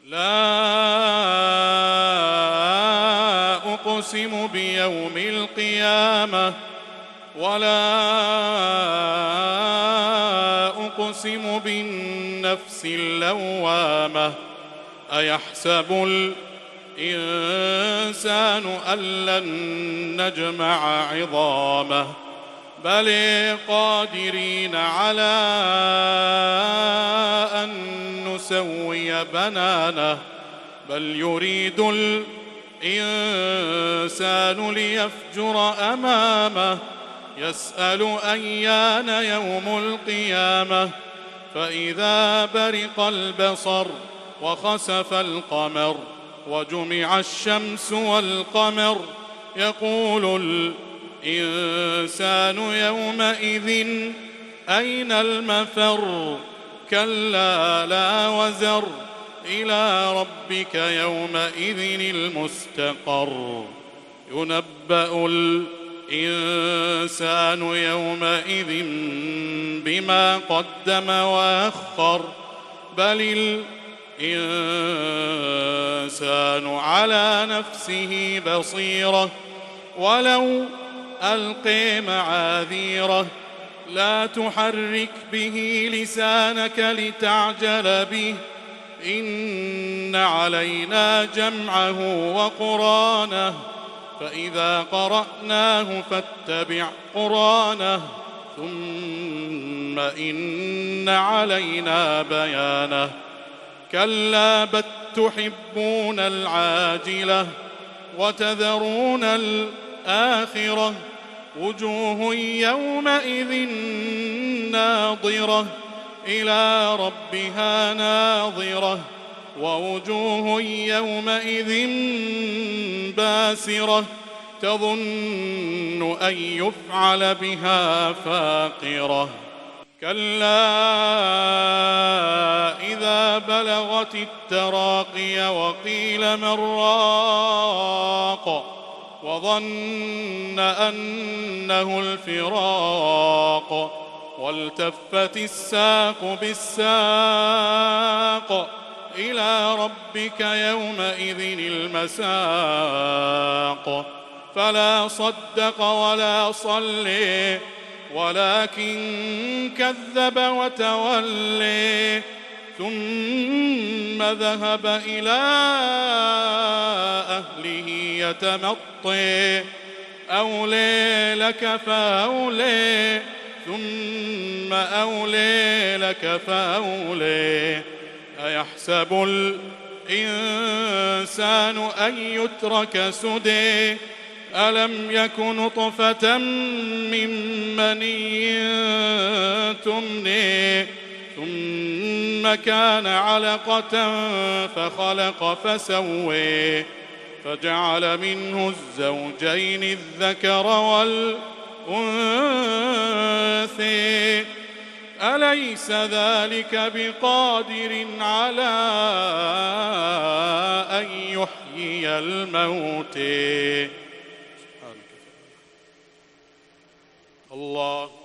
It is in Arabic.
لا أقسم بيوم القيامة ولا أقسم بالنفس اللوامة أيحسب الإنسان أن لن نجمع عظامه بل قادرين على أن نسوي بنانه بل يريد الإنسان ليفجر أمامه يسأل أيان يوم القيامة فإذا برق البصر وخسف القمر وجمع الشمس والقمر يقول الإنسان يومئذ أين المفر كلا لا وزر إلى ربك يومئذ المستقر ينبأ الإنسان يومئذ بما قدم وأخر بل الإنسان على نفسه بصيرة ولو ألقي معاذيره لا تحرك به لسانك لتعجل به إن علينا جمعه وقرآنه فإذا قرأناه فاتبع قرآنه ثم إن علينا بيانه كلا بل تحبون العاجلة وتذرون الآخرة وجوه يومئذ ناظرة إلى ربها ناظرة ووجوه يومئذ باسرة تظن أن يفعل بها فاقرة كلا إذا بلغت التراقي وقيل من راق وظن أنه الفراق والتفت الساق بالساق إلى ربك يومئذ المساق فلا صدق ولا صلي ولكن كذب وتولي ثم ذهب إلى أهله يتمطي أولي لك فأولي ثم أولي لك فأولي أيحسب الإنسان أن يترك سدى ألم يك نطفة من مني تمني ثم كان علقة فخلق فسوي فجعل منه الزوجين الذكر والأنثى أليس ذلك بقادر على أن يحيي الموتى الله